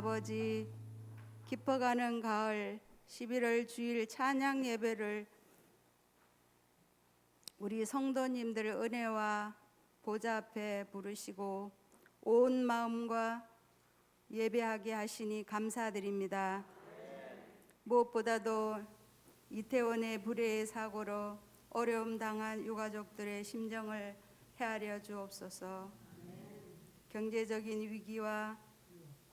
아버지, 깊어가는 가을 11월 주일 찬양 예배를 우리 성도님들 은혜와 보좌 앞에 부르시고 온 마음과 예배하게 하시니 감사드립니다. 무엇보다도 이태원의 불의의 사고로 어려움 당한 유가족들의 심정을 헤아려 주옵소서. 경제적인 위기와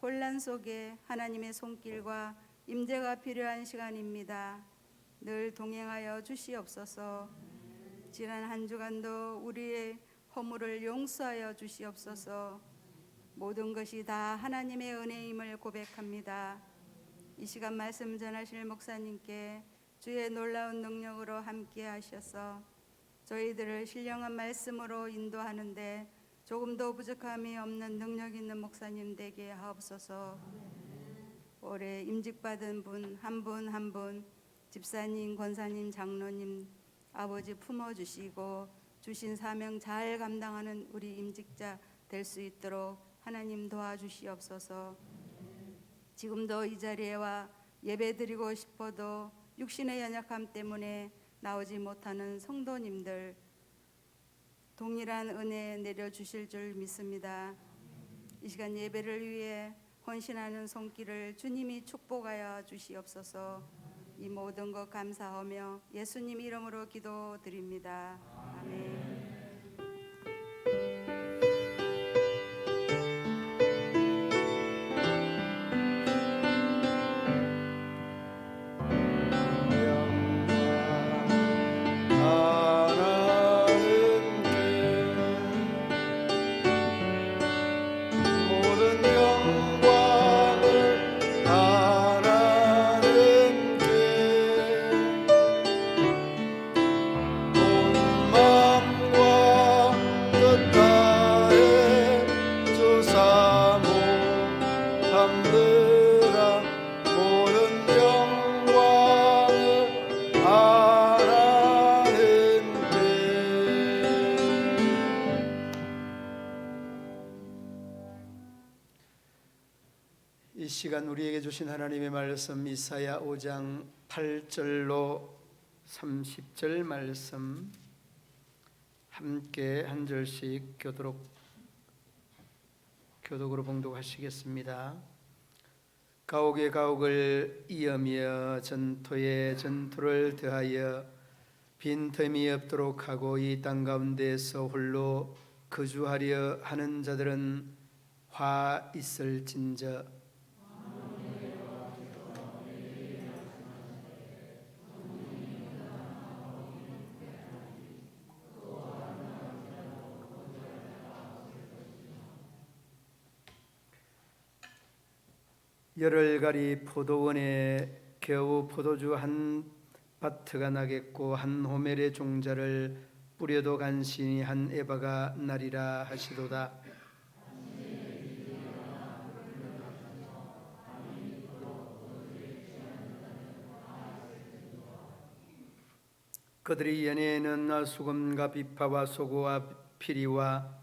혼란 속에 하나님의 손길과 임재가 필요한 시간입니다. 늘 동행하여 주시옵소서. 지난 한 주간도 우리의 허물을 용서하여 주시옵소서. 모든 것이 다 하나님의 은혜임을 고백합니다. 이 시간 말씀 전하실 목사님께 주의 놀라운 능력으로 함께 하셔서 저희들을 신령한 말씀으로 인도하는데 조금도 부족함이 없는 능력 있는 목사님 되게 하옵소서. 올해 임직받은 분 한 분 한 분 집사님, 권사님, 장로님 아버지 품어주시고 주신 사명 잘 감당하는 우리 임직자 될 수 있도록 하나님 도와주시옵소서. 지금도 이 자리에 와 예배드리고 싶어도 육신의 연약함 때문에 나오지 못하는 성도님들 동일한 은혜 내려주실 줄 믿습니다. 이 시간 예배를 위해 헌신하는 손길을 주님이 축복하여 주시옵소서. 이 모든 것 감사하며 예수님 이름으로 기도드립니다. 아멘. 이 시간 우리에게 주신 하나님의 말씀 이사야 5장 8절로 30절 말씀 함께 한 절씩 교독으로 봉독하시겠습니다. 가옥에 가옥을 이으며 전토에 전토를 더하여 빈틈이 없도록 하고 이 땅 가운데에서 홀로 거주하려 하는 자들은 화 있을진저. 열흘가리 포도원에 겨우 포도주 한 바트가 나겠고 한 호멜의 종자를 뿌려도 간신히 한 에바가 나리라 하시도다. 그들이 연회에는 수금과 비파와 소고와 피리와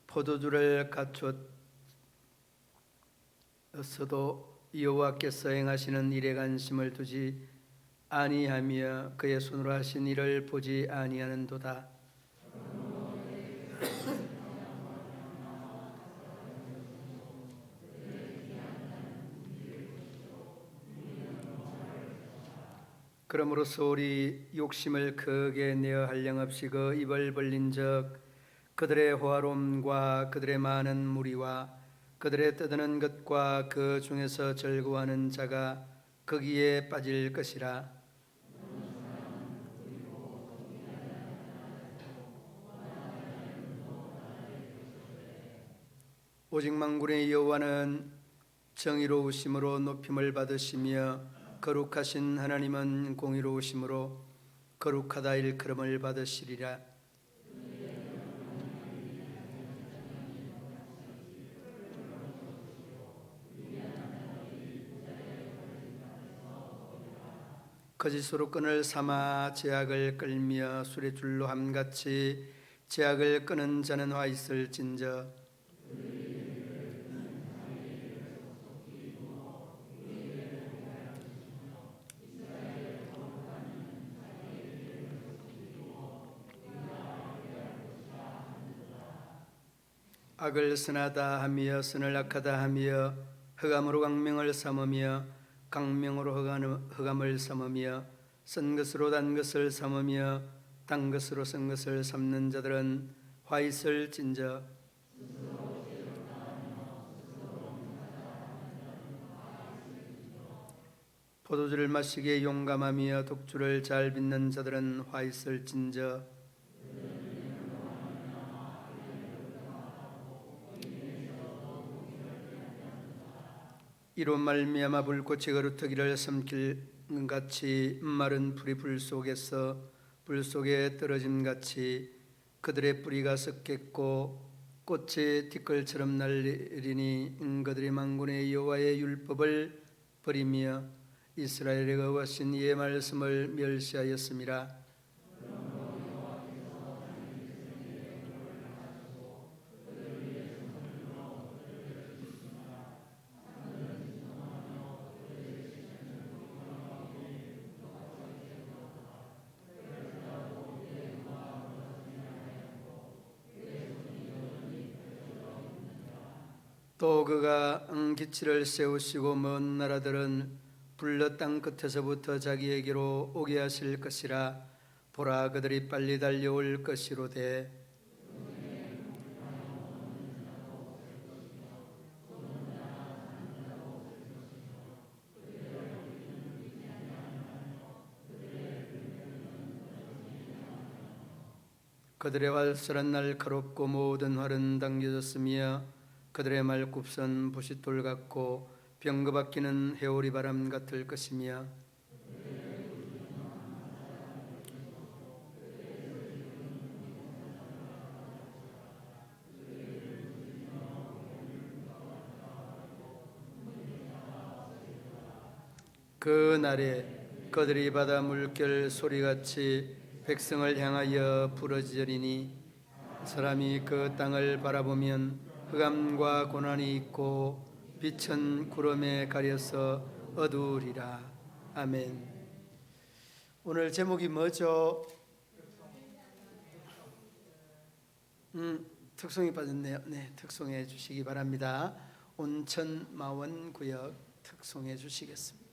포도주를 갖췄어도 여호와께서 행하시는 일에 관심을 두지 아니하며 그의 손으로 하신 일을 보지 아니하는도다. 그러므로서 우리 욕심을 크게 내어 한량없이 그 입을 벌린 적 그들의 호화로움과 그들의 많은 무리와 그들의 떠드는 것과 그 중에서 즐거워하는 자가 거기에 빠질 것이라. 오직 만군의 여호와는 정의로우심으로 높임을 받으시며 거룩하신 하나님은 공의로우심으로 거룩하다 일컬음을 받으시리라. 거짓으로 끈을 삼아 제약을 끌며 수레줄로 함같이 제약을 끄는 자는 화 있을진저. 악을 선하다 하며 선을 악하다 하며 흑암으로 광명을 삼으며 광명으로 흑암을 삼으며 쓴 것으로 단 것을 삼으며 단 것으로 쓴 것을 삼는 자들은 화 있을 진저. 포도주를 마시기에 용감하며 독주를 잘 빚는 자들은 화 있을 진저. 이로 말미암아 불꽃이 거루터기를 삼키는 같이 마른 풀이 불 속에 떨어짐 같이 그들의 뿌리가 썩겠고 꽃의 티끌처럼 날리리니 그들이 만군의 여호와의 율법을 버리며 이스라엘의 거하신 이의 말씀을 멸시하였음이라. 또 그가 기치를 세우시고 먼 나라들은 불러 땅 끝에서부터 자기에게로 오게 하실 것이라. 보라, 그들이 빨리 달려올 것이로되 그들의 활설한 날카롭고 모든 활은 당겨졌으며 그들의 말굽선 부싯돌 같고 병거 바뀌는 해오리 바람 같을 것이며 그 날에 그들이 바다 물결 소리같이 백성을 향하여 부르짖으리니 사람이 그 땅을 바라보면 흑암과 고난이 있고 빛은 구름에 가려서 어두우리라. 아멘. 오늘 제목이 뭐죠? 특송이 빠졌네요. 네, 특송해 주시기 바랍니다. 온천 마원 구역 특송해 주시겠습니다.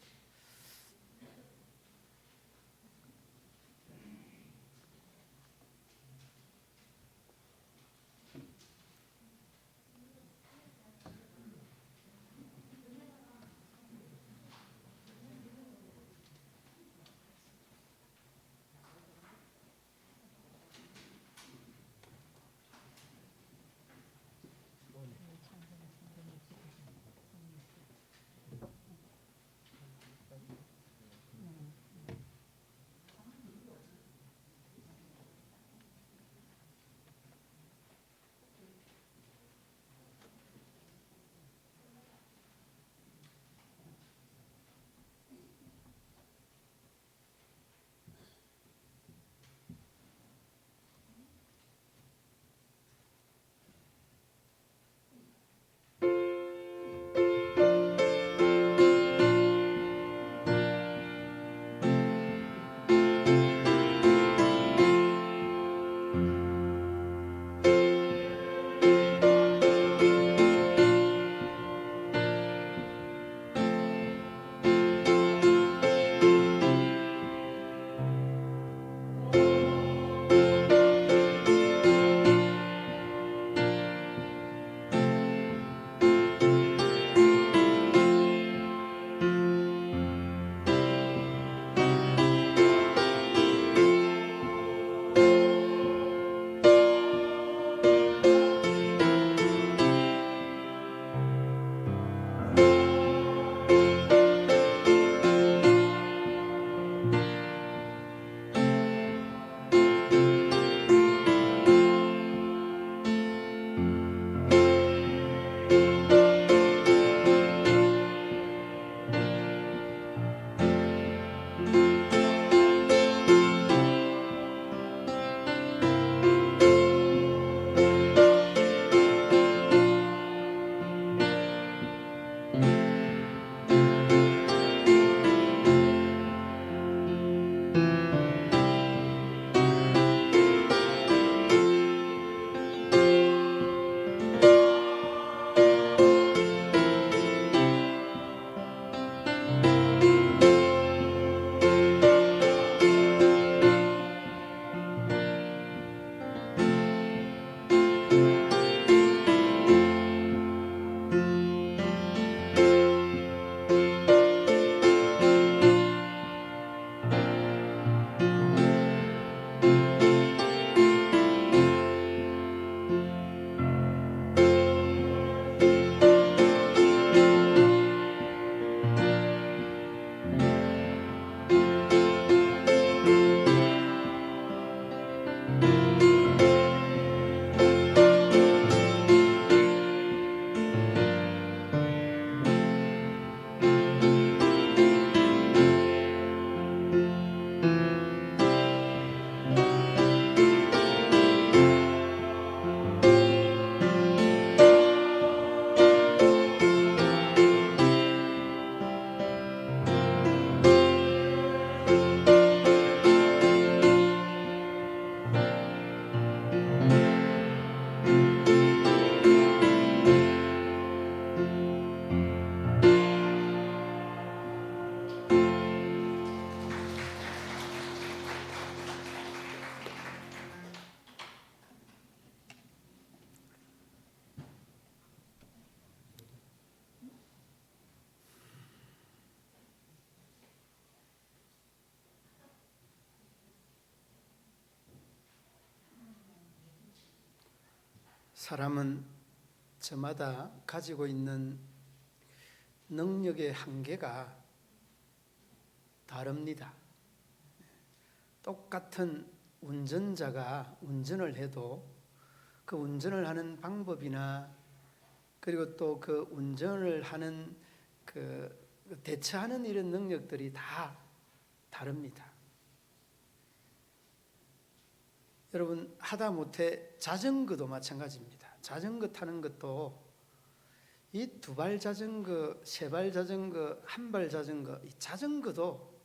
사람은 저마다 가지고 있는 능력의 한계가 다릅니다. 똑같은 운전자가 운전을 해도 그 운전을 하는 방법이나 그리고 또 그 운전을 하는 그 대처하는 이런 능력들이 다 다릅니다. 여러분, 하다못해 자전거도 마찬가지입니다. 자전거 타는 것도 이 두 발 자전거, 세 발 자전거, 한 발 자전거, 이 자전거도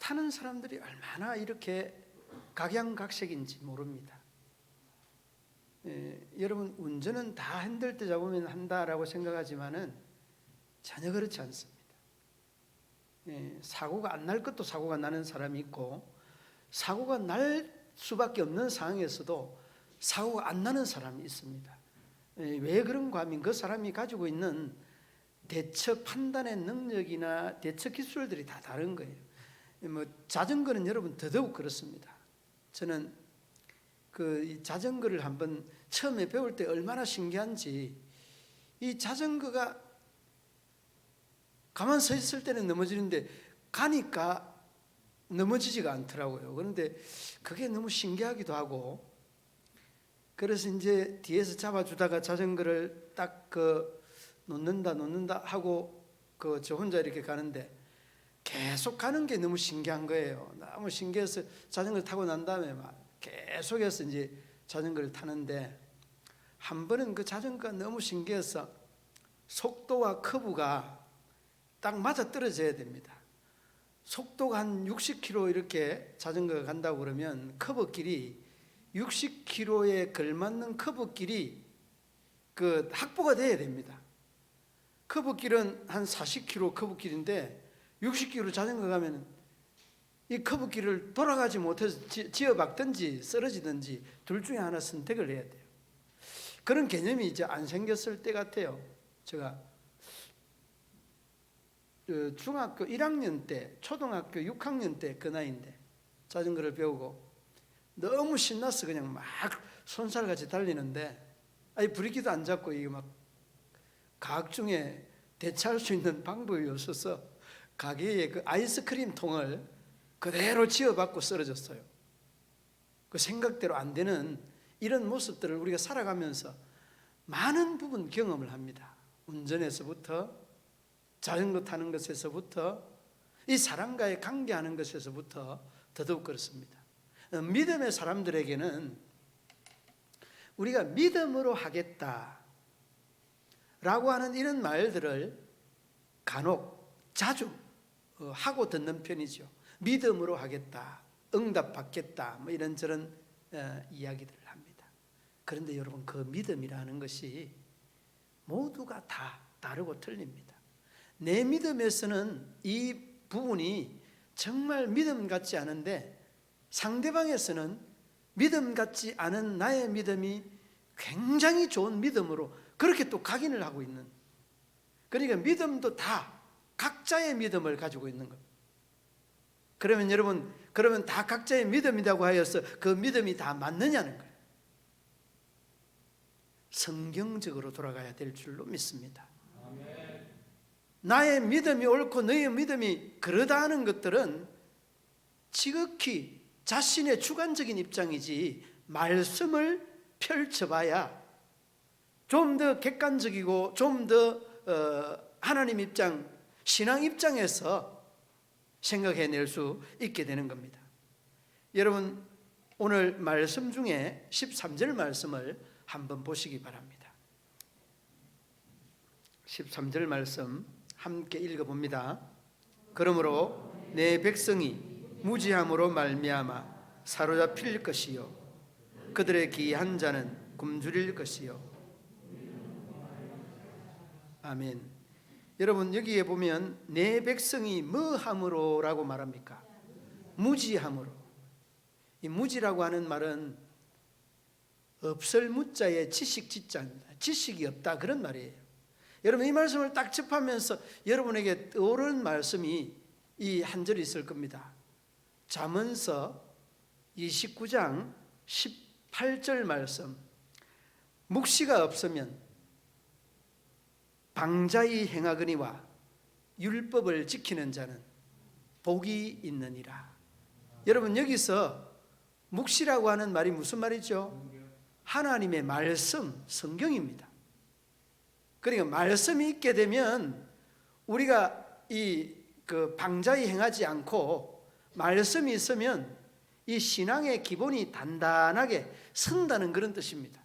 타는 사람들이 얼마나 이렇게 각양각색인지 모릅니다. 여러분, 운전은 다 핸들대 잡으면 한다라고 생각하지만은 전혀 그렇지 않습니다. 사고가 안 날 것도 사고가 나는 사람이 있고, 사고가 날 수밖에 없는 상황에서도 사고가 안 나는 사람이 있습니다. 왜 그런가 하면 그 사람이 가지고 있는 대처 판단의 능력이나 대처 기술들이 다 다른 거예요. 자전거는 여러분 더더욱 그렇습니다. 저는 이 자전거를 한번 처음에 배울 때 얼마나 신기한지, 이 자전거가 가만 서 있을 때는 넘어지는데 가니까 넘어지지가 않더라고요. 그런데 그게 너무 신기하기도 하고, 그래서 이제 뒤에서 잡아주다가 자전거를 딱 놓는다 하고 저 혼자 이렇게 가는데 계속 가는 게 너무 신기한 거예요. 너무 신기해서 자전거를 타고 난 다음에 막 계속해서 이제 자전거를 타는데, 한 번은 그 자전거가 너무 신기해서 속도와 커브가 딱 맞아 떨어져야 됩니다. 속도가 한 60km 이렇게 자전거가 간다고 그러면 커브길이 60km에 걸맞는 커브길이 확보가 돼야 됩니다. 커브길은 한 40km 커브길인데 60km 자전거 가면 이 커브길을 돌아가지 못해서 지어박든지 쓰러지든지 둘 중에 하나 선택을 해야 돼요. 그런 개념이 이제 안 생겼을 때 같아요. 제가 중학교 1학년 때, 초등학교 6학년 때 그 나이인데 자전거를 배우고 너무 신나서 그냥 막 손살같이 달리는데, 브레이크도 안 잡고 이게 막 가학 중에 대처할 수 있는 방법이 없어서 가게에 그 아이스크림 통을 그대로 지어받고 쓰러졌어요. 그 생각대로 안 되는 이런 모습들을 우리가 살아가면서 많은 부분 경험을 합니다. 운전에서부터, 자전거 타는 것에서부터, 이 사람과의 관계하는 것에서부터 더더욱 그렇습니다. 믿음의 사람들에게는 우리가 믿음으로 하겠다 라고 하는 이런 말들을 간혹 자주 하고 듣는 편이죠. 믿음으로 하겠다, 응답받겠다, 뭐 이런저런 이야기들을 합니다. 그런데 여러분, 그 믿음이라는 것이 모두가 다 다르고 틀립니다. 내 믿음에서는 이 부분이 정말 믿음 같지 않은데, 상대방에서는 믿음 같지 않은 나의 믿음이 굉장히 좋은 믿음으로 그렇게 또 각인을 하고 있는, 그러니까 믿음도 다 각자의 믿음을 가지고 있는 것. 그러면 여러분, 그러면 다 각자의 믿음이라고 하여서 그 믿음이 다 맞느냐는 거예요. 성경적으로 돌아가야 될 줄로 믿습니다. 아멘. 나의 믿음이 옳고 너의 믿음이 그러다 하는 것들은 지극히 자신의 주관적인 입장이지 말씀을 펼쳐봐야 좀 더 객관적이고 좀 더 하나님 입장, 신앙 입장에서 생각해낼 수 있게 되는 겁니다. 여러분, 오늘 말씀 중에 13절 말씀을 한번 보시기 바랍니다. 13절 말씀 함께 읽어봅니다. 그러므로 내 백성이 무지함으로 말미암아 사로잡힐 것이요 그들의 기한 자는 굶주릴 것이요. 아멘. 여러분, 여기에 보면 내 백성이 뭐함으로 라고 말합니까? 무지함으로. 이 무지라고 하는 말은 없을 무자에 지식 지자입니다. 지식이 없다, 그런 말이에요. 여러분, 이 말씀을 딱 접하면서 여러분에게 떠오르는 말씀이 이 한 절이 있을 겁니다. 잠언서 29장 18절 말씀. 묵시가 없으면 방자히 행하거니와 율법을 지키는 자는 복이 있느니라. 여러분, 여기서 묵시라고 하는 말이 무슨 말이죠? 하나님의 말씀, 성경입니다. 그러니까 말씀이 있게 되면 우리가 방자히 행하지 않고 말씀이 있으면 이 신앙의 기본이 단단하게 선다는 그런 뜻입니다.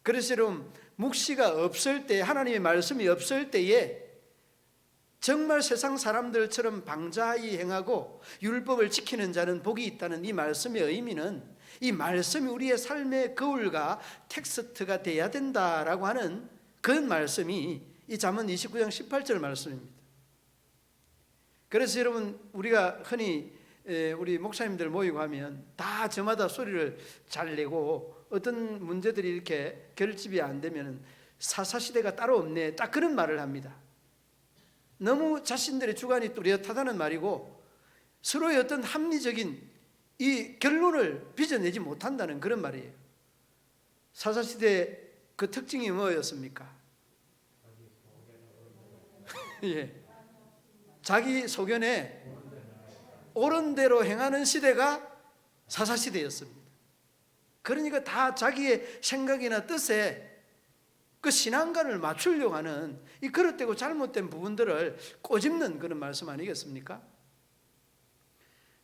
그래서 여러분, 묵시가 없을 때, 하나님의 말씀이 없을 때에 정말 세상 사람들처럼 방자히 행하고 율법을 지키는 자는 복이 있다는 이 말씀의 의미는 이 말씀이 우리의 삶의 거울과 텍스트가 돼야 된다라고 하는 그런 말씀이 이 잠언 29장 18절 말씀입니다. 그래서 여러분, 우리가 흔히 우리 목사님들 모이고 하면 다 저마다 소리를 잘 내고 어떤 문제들이 이렇게 결집이 안 되면 사사시대가 따로 없네, 딱 그런 말을 합니다. 너무 자신들의 주관이 뚜렷하다는 말이고 서로의 어떤 합리적인 이 결론을 빚어내지 못한다는 그런 말이에요. 사사시대 그 특징이 뭐였습니까? 예. 자기 소견에 옳은 대로 행하는 시대가 사사시대였습니다. 그러니까 다 자기의 생각이나 뜻에 그 신앙관을 맞추려고 하는 이 그릇되고 잘못된 부분들을 꼬집는 그런 말씀 아니겠습니까?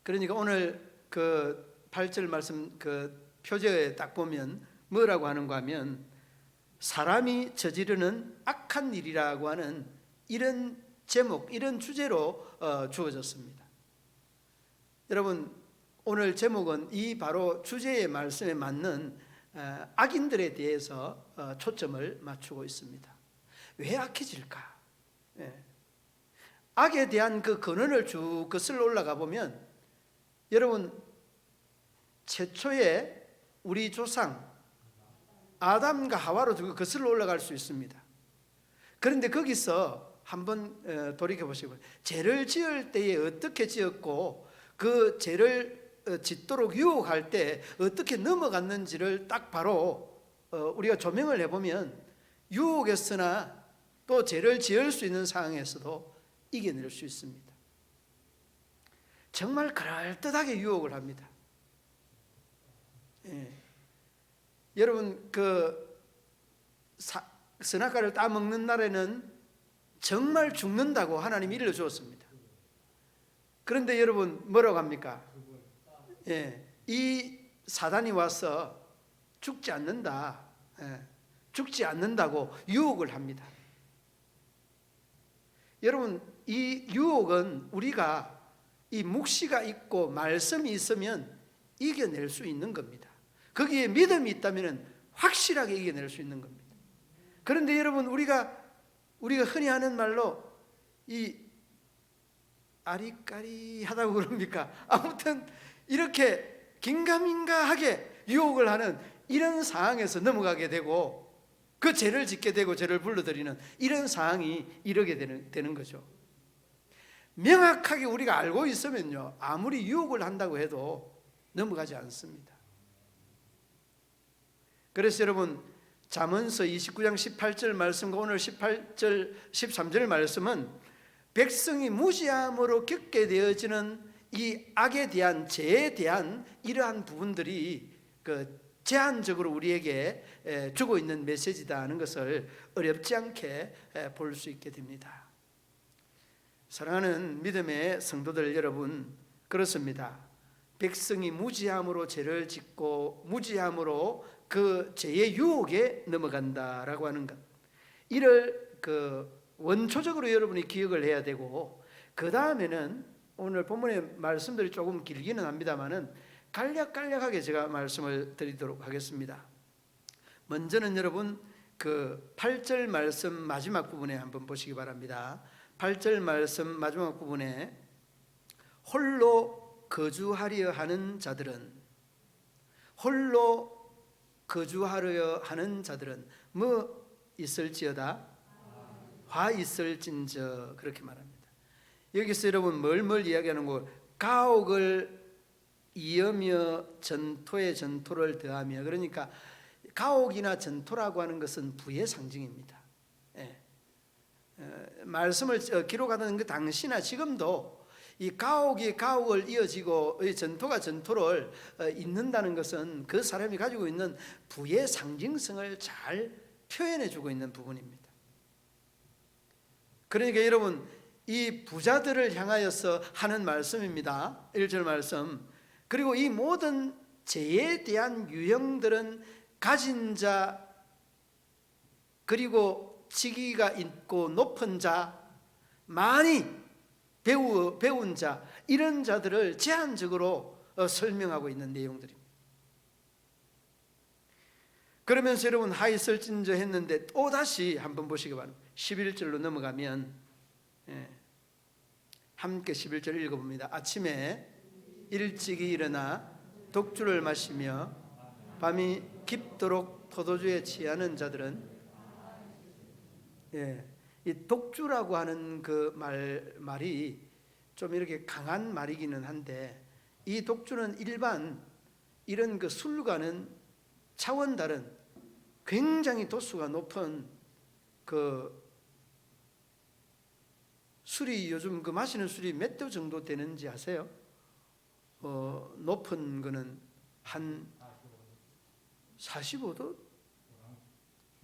그러니까 오늘 그 8절 말씀 그 표제에 딱 보면 뭐라고 하는가 하면 사람이 저지르는 악한 일이라고 하는 이런 제목, 이런 주제로 주어졌습니다. 여러분, 오늘 제목은 이 바로 주제의 말씀에 맞는 악인들에 대해서 초점을 맞추고 있습니다. 왜 악해질까? 악에 대한 그 근원을 쭉 거슬러 올라가 보면 여러분, 최초의 우리 조상 아담과 하와로 거슬러 올라갈 수 있습니다. 그런데 거기서 한번 돌이켜 보시고 죄를 지을 때에 어떻게 지었고 그 죄를 짓도록 유혹할 때 어떻게 넘어갔는지를 딱 바로 우리가 조명을 해보면 유혹에서나 또 죄를 지을 수 있는 상황에서도 이겨낼 수 있습니다. 정말 그럴듯하게 유혹을 합니다. 여러분, 그 선악과를 따먹는 날에는 정말 죽는다고 하나님이 일러주었습니다. 그런데 여러분, 뭐라고 합니까? 이 사단이 와서 죽지 않는다, 죽지 않는다고 유혹을 합니다. 여러분, 이 유혹은 우리가 이 묵시가 있고 말씀이 있으면 이겨낼 수 있는 겁니다. 거기에 믿음이 있다면 확실하게 이겨낼 수 있는 겁니다. 그런데 여러분, 우리가 흔히 하는 말로 이 아리까리하다고 그럽니까? 아무튼 이렇게 긴가민가하게 유혹을 하는 이런 상황에서 넘어가게 되고 그 죄를 짓게 되고 죄를 불러들이는 이런 상황이 이르게 되는 거죠. 명확하게 우리가 알고 있으면요, 아무리 유혹을 한다고 해도 넘어가지 않습니다. 그래서 여러분, 잠언서 29장 18절 말씀과 오늘 18절 13절 말씀은 백성이 무지함으로 겪게 되어지는 이 악에 대한, 죄에 대한 이러한 부분들이 제한적으로 우리에게 주고 있는 메시지다 하는 것을 어렵지 않게 볼 수 있게 됩니다. 사랑하는 믿음의 성도들 여러분, 그렇습니다. 백성이 무지함으로 죄를 짓고 무지함으로 그 죄의 유혹에 넘어간다라고 하는 것, 이를 원초적으로 여러분이 기억을 해야 되고, 그 다음에는 오늘 본문의 말씀들이 조금 길기는 합니다만은 간략간략하게 제가 말씀을 드리도록 하겠습니다. 먼저는 여러분 8절 말씀 마지막 부분에 한번 보시기 바랍니다. 8절 말씀 마지막 부분에 홀로 거주하려 하는 자들은, 홀로 거주하려 하는 자들은 뭐 있을지어다? 화 있을진저, 그렇게 말합니다. 여기서 여러분 뭘 이야기하는 거? 가옥을 이으며 전토에 전토를 더하며, 그러니까 가옥이나 전토라고 하는 것은 부의 상징입니다. 말씀을 기록하던 그 당시나 지금도 이 가옥이 가옥을 이어지고 전토가 전토를 잇는다는 것은 그 사람이 가지고 있는 부의 상징성을 잘 표현해 주고 있는 부분입니다. 그러니까 여러분, 이 부자들을 향하여서 하는 말씀입니다. 1절 말씀. 그리고 이 모든 죄에 대한 유형들은 가진 자, 그리고 직위가 있고 높은 자, 많이 배운 자, 이런 자들을 제한적으로 설명하고 있는 내용들입니다. 그러면서 여러분 하이설진저 했는데 또다시 한번 보시기 바랍니다. 11절로 넘어가면 함께 11절 읽어봅니다. 아침에 일찍이 일어나 독주를 마시며 밤이 깊도록 포도주에 취하는 자들은, 이 독주라고 하는 그 말이 좀 이렇게 강한 말이기는 한데, 이 독주는 일반 이런 그 술과는 차원 다른 굉장히 도수가 높은 술이, 요즘 마시는 술이 몇 도 정도 되는지 아세요? 높은 거는 한 45도?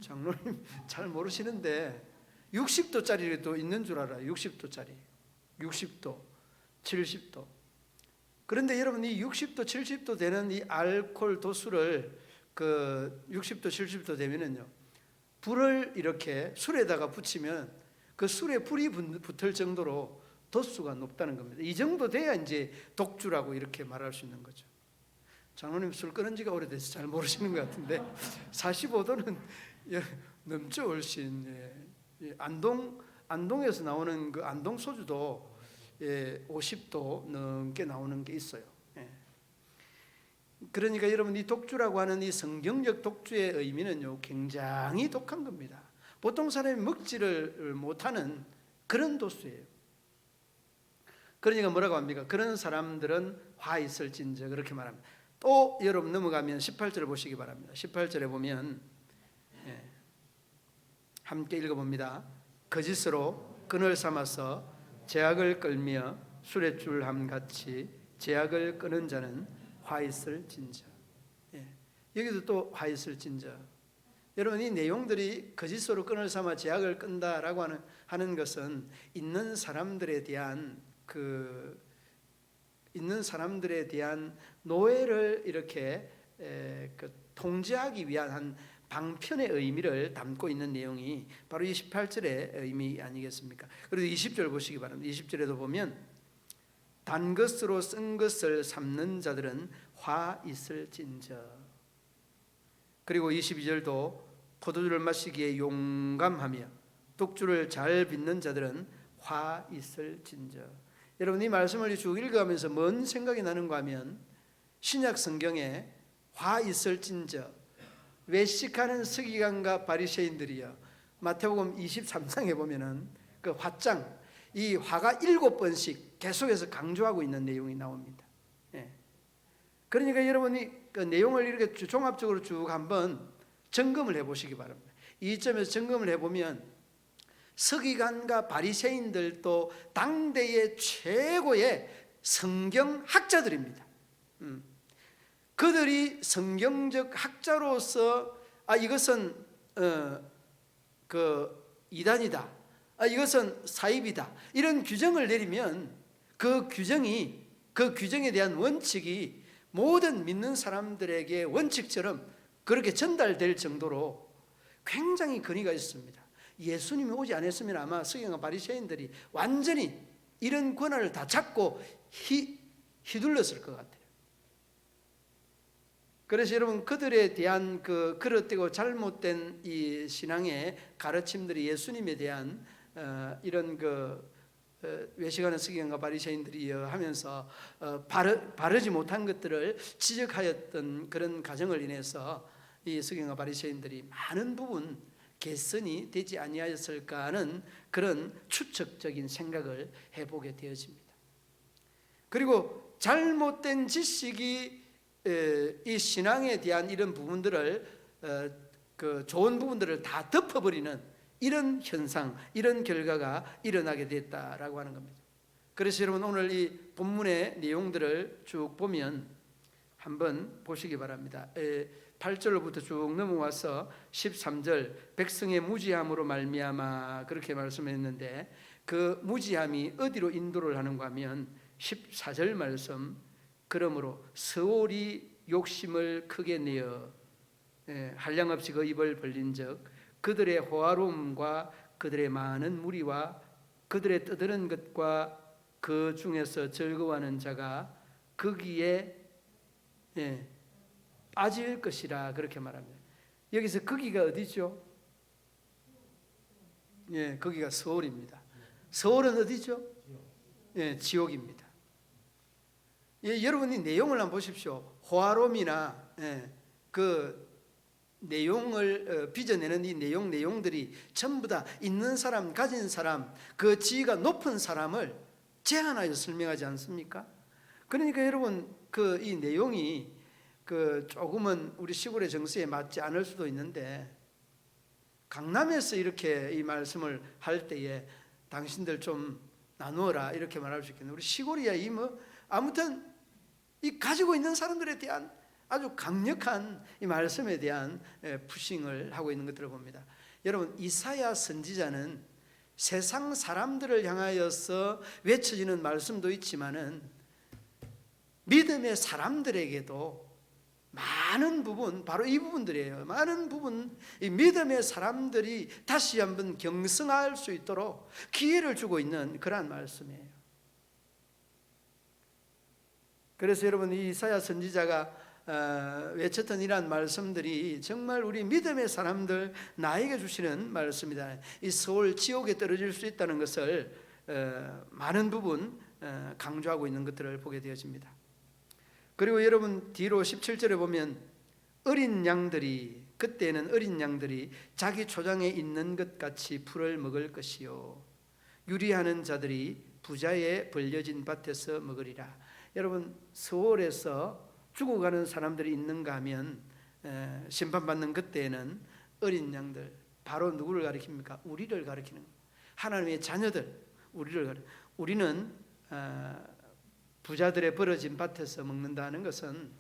장로님 잘 모르시는데 60도짜리도 있는 줄 알아요. 60도짜리, 60도, 70도. 그런데 여러분, 이 60도, 70도 되는 이 알코올 도수를 60도, 70도 되면은요, 불을 이렇게 술에다가 붙이면 그 술에 불이 붙을 정도로 도수가 높다는 겁니다. 이 정도 돼야 이제 독주라고 이렇게 말할 수 있는 거죠. 장로님 술 끊은 지가 오래돼서 잘 모르시는 것 같은데 45도는 넘죠, 훨씬. 안동에서 나오는 그 안동 소주도 50도 넘게 나오는 게 있어요. 그러니까 여러분, 이 독주라고 하는 이 성경적 독주의 의미는요, 굉장히 독한 겁니다. 보통 사람이 먹지를 못하는 그런 도수예요. 그러니까 뭐라고 합니까? 그런 사람들은 화 있을진저, 그렇게 말합니다. 또 여러분 넘어가면 18절을 보시기 바랍니다. 18절에 보면 함께 읽어봅니다. 거짓으로 끈을 삼아서 제약을 끌며 수레줄함 같이 제약을 끄는 자는 화 있을진저. 여기도 또 화 있을진저. 여러분, 이 내용들이 거짓으로 끈을 삼아 제약을 끈다라고 하는 것은 있는 사람들에 대한 노예를 이렇게 통제하기 위한 한 방편의 의미를 담고 있는 내용이 바로 이 18절의 의미 아니겠습니까? 그리고 20절 보시기 바랍니다. 20절에도 보면 단 것으로 쓴 것을 삼는 자들은 화 있을진저. 그리고 22절도 포도주를 마시기에 용감하며 독주를 잘 빚는 자들은 화 있을진저. 여러분, 이 말씀을 쭉 읽어가면서 뭔 생각이 나는가 하면 신약 성경에 화 있을진저, 외식하는 서기관과 바리새인들이요, 마태복음 23장에 보면은 그 화장, 이 화가 7번씩 계속해서 강조하고 있는 내용이 나옵니다. 그러니까 여러분이 그 내용을 이렇게 종합적으로 쭉 한번 점검을 해보시기 바랍니다. 이 점에서 점검을 해보면 서기관과 바리새인들도 당대의 최고의 성경학자들입니다. 그들이 성경적 학자로서 이것은 이단이다, 이것은 사입이다, 이런 규정을 내리면 그 규정에 대한 원칙이 모든 믿는 사람들에게 원칙처럼 그렇게 전달될 정도로 굉장히 권위가 있습니다. 예수님이 오지 않았으면 아마 서기관과 바리새인들이 완전히 이런 권한을 다 잡고 휘둘렀을 것 같아요. 그래서 여러분, 그들에 대한 그 그릇되고 잘못된 이 신앙의 가르침들이 예수님에 대한 이런 외식하는 서기관과 바리새인들이 하면서 바르지 못한 것들을 지적하였던 그런 과정을 인해서 이 서기관과 바리새인들이 많은 부분 개선이 되지 아니하였을까 하는 그런 추측적인 생각을 해보게 되어집니다. 그리고 잘못된 지식이 이 신앙에 대한 이런 부분들을 좋은 부분들을 다 덮어버리는 이런 현상, 이런 결과가 일어나게 됐다라고 하는 겁니다. 그래서 여러분, 오늘 이 본문의 내용들을 쭉 보면 한번 보시기 바랍니다. 8절로부터 쭉 넘어와서 13절, 백성의 무지함으로 말미암아, 그렇게 말씀했는데 그 무지함이 어디로 인도를 하는가 하면 14절 말씀, 그러므로 서울이 욕심을 크게 내어 한량없이 그 입을 벌린즉 그들의 호화로움과 그들의 많은 무리와 그들의 떠드는 것과 그 중에서 즐거워하는 자가 거기에 빠질 것이라, 그렇게 말합니다. 여기서 거기가 어디죠? 거기가 서울입니다. 서울은 어디죠? 지옥입니다. 여러분이 내용을 한번 보십시오. 호화로움이나 그 내용을 빚어내는 이 내용들이 전부 다 있는 사람, 가진 사람, 그 지위가 높은 사람을 제한하여 설명하지 않습니까? 그러니까 여러분, 이 내용이 조금은 우리 시골의 정서에 맞지 않을 수도 있는데, 강남에서 이렇게 이 말씀을 할 때에 당신들 좀 나누어라, 이렇게 말할 수 있겠네요. 우리 시골이야 아무튼 이 가지고 있는 사람들에 대한 아주 강력한 이 말씀에 대한 푸싱을 하고 있는 것들을 봅니다. 여러분, 이사야 선지자는 세상 사람들을 향하여서 외쳐지는 말씀도 있지만은 믿음의 사람들에게도 많은 부분, 바로 이 부분들이에요. 많은 부분, 이 믿음의 사람들이 다시 한번 경성할 수 있도록 기회를 주고 있는 그러한 말씀이에요. 그래서 여러분, 이 이사야 선지자가 외쳤던 이러한 말씀들이 정말 우리 믿음의 사람들, 나에게 주시는 말씀이다. 이 서울 지옥에 떨어질 수 있다는 것을 많은 부분 강조하고 있는 것들을 보게 되어집니다. 그리고 여러분, 뒤로 17절에 보면 어린 양들이, 그때는 어린 양들이 자기 초장에 있는 것 같이 풀을 먹을 것이요 유리하는 자들이 부자의 벌려진 밭에서 먹으리라. 여러분, 서울에서 죽어가는 사람들이 있는가 하면 심판받는 그때에는 어린 양들, 바로 누구를 가리킵니까? 우리를 가리키는 거예요. 하나님의 자녀들, 우리는 부자들의 벌어진 밭에서 먹는다는 것은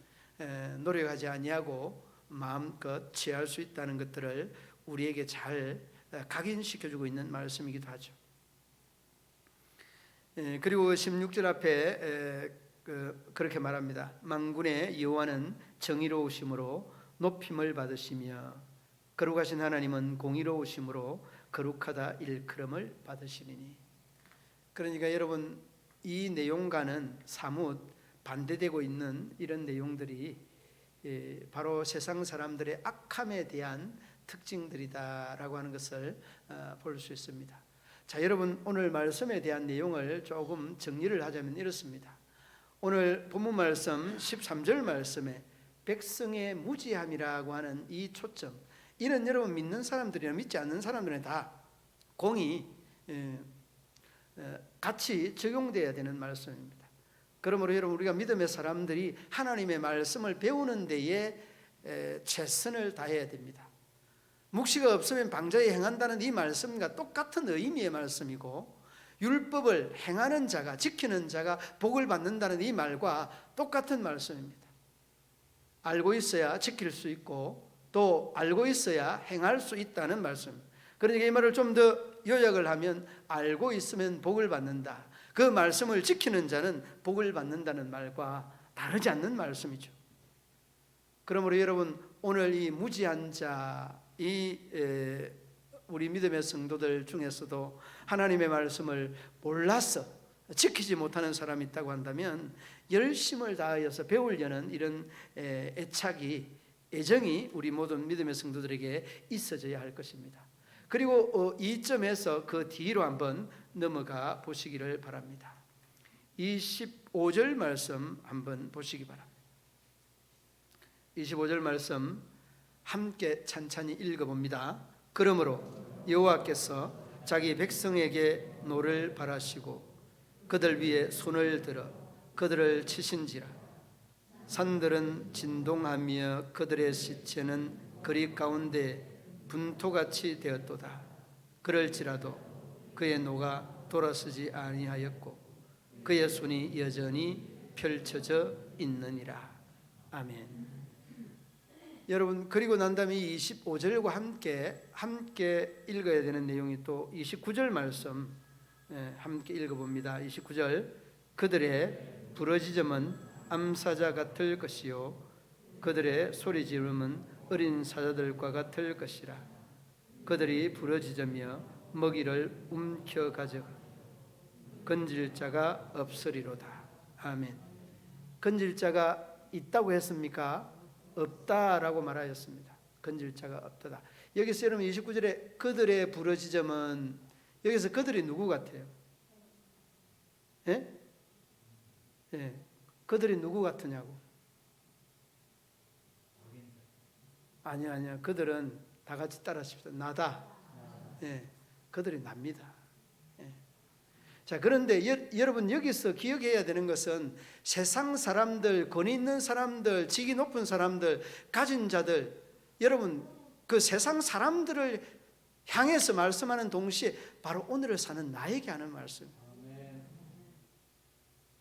노력하지 아니하고 마음껏 취할 수 있다는 것들을 우리에게 잘 각인시켜주고 있는 말씀이기도 하죠. 그리고 16절 앞에 그렇게 말합니다. 만군의 여호와는 정의로우심으로 높임을 받으시며 거룩하신 하나님은 공의로우심으로 거룩하다 일컬음을 받으시리니. 그러니까 여러분, 이 내용과는 사뭇 반대되고 있는 이런 내용들이 바로 세상 사람들의 악함에 대한 특징들이다라고 하는 것을 볼 수 있습니다. 자, 여러분, 오늘 말씀에 대한 내용을 조금 정리를 하자면 이렇습니다. 오늘 본문 말씀 13절 말씀에 백성의 무지함이라고 하는 이 초점, 이는 여러분, 믿는 사람들이나 믿지 않는 사람들은 다 공이 같이 적용되어야 되는 말씀입니다. 그러므로 여러분, 우리가 믿음의 사람들이 하나님의 말씀을 배우는 데에 최선을 다해야 됩니다. 묵시가 없으면 방자에 행한다는 이 말씀과 똑같은 의미의 말씀이고, 율법을 행하는 자가, 지키는 자가 복을 받는다는 이 말과 똑같은 말씀입니다. 알고 있어야 지킬 수 있고 또 알고 있어야 행할 수 있다는 말씀. 그러니까 이 말을 좀 더 요약을 하면 알고 있으면 복을 받는다, 그 말씀을 지키는 자는 복을 받는다는 말과 다르지 않는 말씀이죠. 그러므로 여러분, 오늘 이 무지한 자, 우리 믿음의 성도들 중에서도 하나님의 말씀을 몰라서 지키지 못하는 사람이 있다고 한다면 열심을 다하여서 배우려는 이런 애정이 우리 모든 믿음의 성도들에게 있어져야 할 것입니다. 그리고 이 점에서 그 뒤로 한번 넘어가 보시기를 바랍니다. 25절 말씀 한번 보시기 바랍니다. 25절 말씀 함께 찬찬히 읽어봅니다. 그러므로 여호와께서 자기 백성에게 노를 바라시고 그들 위에 손을 들어 그들을 치신지라. 산들은 진동하며 그들의 시체는 그리 가운데 분토같이 되었도다. 그럴지라도 그의 노가 돌아서지 아니하였고 그의 손이 여전히 펼쳐져 있느니라. 아멘. 여러분, 그리고 난 다음에 25절과 함께 읽어야 되는 내용이 또 29절 말씀 함께 읽어봅니다. 29절 그들의 부르짖음은 암사자 같을 것이요 그들의 소리 지름은 어린 사자들과 같을 것이라. 그들이 부르짖으며 먹이를 움켜 가져가 건질 자가 없으리로다. 아멘. 건질 자가 있다고 했습니까? 없다라고 말하였습니다. 건질 자가 없다. 여기서 여러분 29절에 그들의 부르짖음은, 여기서 그들이 누구 같아요? 예? 예. 그들이 누구 같으냐고? 아니야. 그들은 다 같이 따라하십시오. 나다. 예. 그들이 납니다. 예. 자, 그런데 여러분 여기서 기억해야 되는 것은 세상 사람들, 권위 있는 사람들, 직위 높은 사람들, 가진 자들, 여러분 그 세상 사람들을 향해서 말씀하는 동시에 바로 오늘을 사는 나에게 하는 말씀.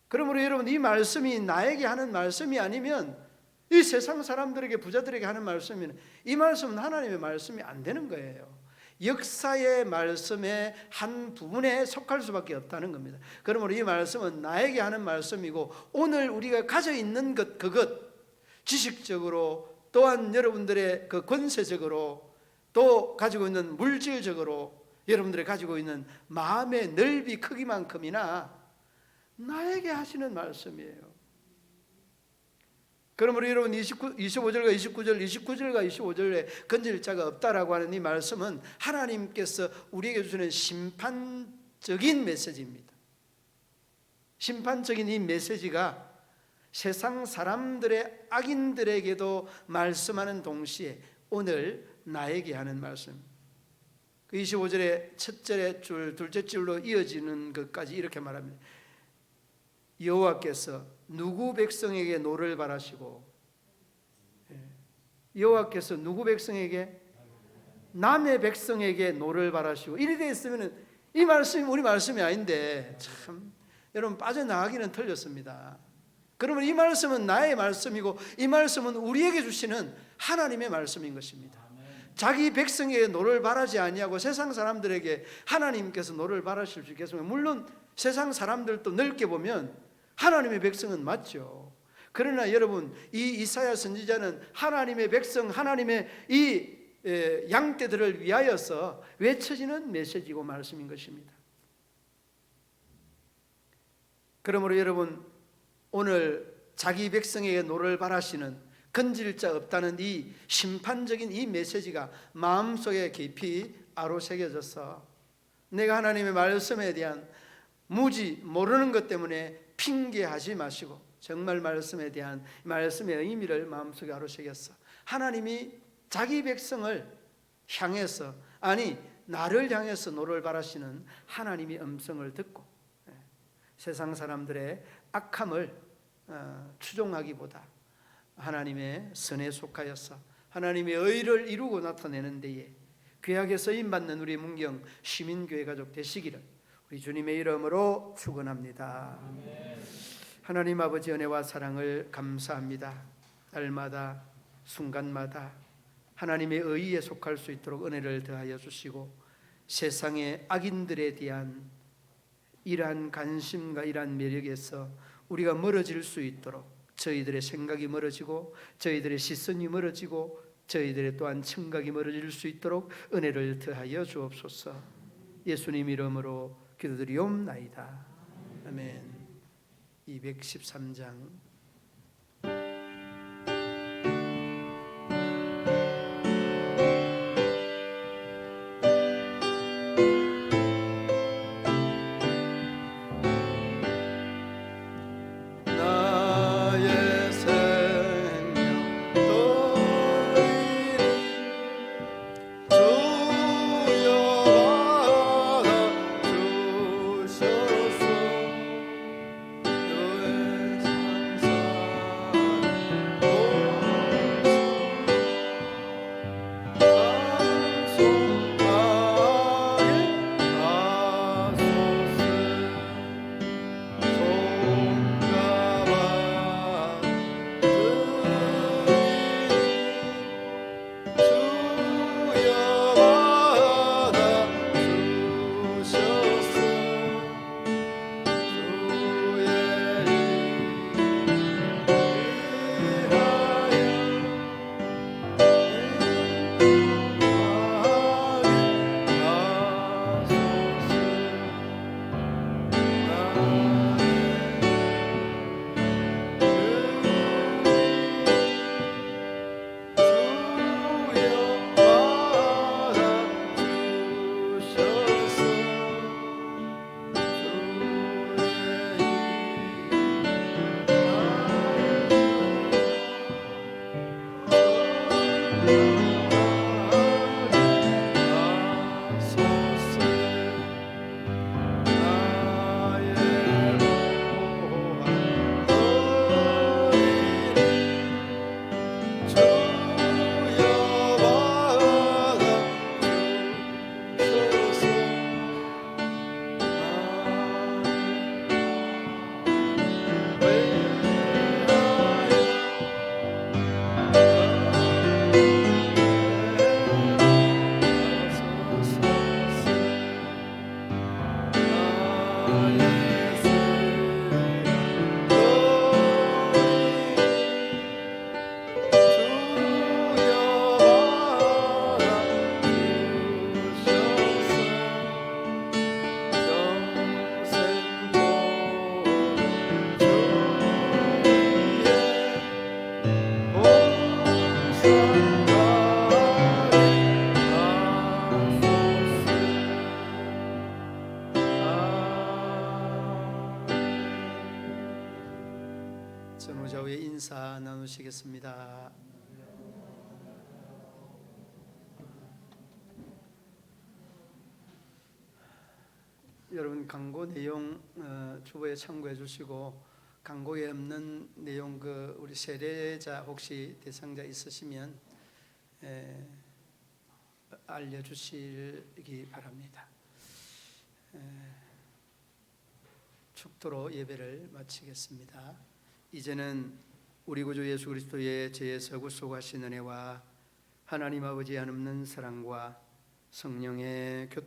그러므로 여러분 이 말씀이 나에게 하는 말씀이 아니면, 이 세상 사람들에게, 부자들에게 하는 말씀이면 이 말씀은 하나님의 말씀이 안 되는 거예요. 역사의 말씀의 한 부분에 속할 수밖에 없다는 겁니다. 그러므로 이 말씀은 나에게 하는 말씀이고, 오늘 우리가 가져 있는 것, 그것, 지식적으로 또한 여러분들의 그 권세적으로 또 가지고 있는 물질적으로 여러분들이 가지고 있는 마음의 넓이 크기만큼이나 나에게 하시는 말씀이에요. 그러므로 여러분 25절과 29절에 건질 자가 없다라고 하는 이 말씀은 하나님께서 우리에게 주시는 심판적인 메시지입니다. 심판적인 이 메시지가 세상 사람들의 악인들에게도 말씀하는 동시에 오늘 나에게 하는 말씀. 그 25절의 첫절의 줄, 둘째 줄로 이어지는 것까지 이렇게 말합니다. 여호와께서 누구 백성에게 노를 바라시고, 여호와께서 누구 백성에게? 남의 백성에게 노를 바라시고. 이래 되어 있으면 이 말씀이 우리 말씀이 아닌데 참 여러분 빠져나가기는 틀렸습니다. 그러면 이 말씀은 나의 말씀이고 이 말씀은 우리에게 주시는 하나님의 말씀인 것입니다. 자기 백성에게 노를 바라지 아니하고 세상 사람들에게 하나님께서 노를 바라실 수 있겠습니까? 물론 세상 사람들도 넓게 보면 하나님의 백성은 맞죠. 그러나 여러분 이 이사야 선지자는 하나님의 백성, 하나님의 이 양떼들을 위하여서 외쳐지는 메시지고 말씀인 것입니다. 그러므로 여러분 오늘 자기 백성에게 노를 바라시는 건질 자 없다는 이 심판적인 이 메시지가 마음속에 깊이 아로새겨져서 내가 하나님의 말씀에 대한 모르는 것 때문에 핑계하지 마시고 정말 말씀에 대한 말씀의 의미를 마음속에 아로새겼어. 하나님이 자기 백성을 향해서, 아니 나를 향해서 노를 바라시는 하나님의 음성을 듣고 세상 사람들의 악함을 추종하기보다 하나님의 선에 속하여서 하나님의 의를 이루고 나타내는 데에 귀하게 쓰임받는 우리 문경 시민교회 가족 되시기를 우리 주님의 이름으로 축원합니다. 하나님 아버지 은혜와 사랑을 감사합니다. 날마다 순간마다 하나님의 의에 속할 수 있도록 은혜를 더하여 주시고 세상의 악인들에 대한 이러한 관심과 이러한 매력에서 우리가 멀어질 수 있도록 저희들의 생각이 멀어지고 저희들의 시선이 멀어지고 저희들의 또한 청각이 멀어질 수 있도록 은혜를 더하여 주옵소서. 예수님 이름으로 기도드리옵나이다. 아멘. 213장 전후자 후에 인사 나누시겠습니다. 여러분 강고 내용 주보에 참고해 주시고 강고에 없는 내용 우리 세례자 혹시 대상자 있으시면 알려주시기 바랍니다. 축도로 예배를 마치겠습니다. 이제는 우리 구주 예수 그리스도의 죄에서 구속하신 은혜와 하나님 아버지의 한없는 사랑과 성령의 교통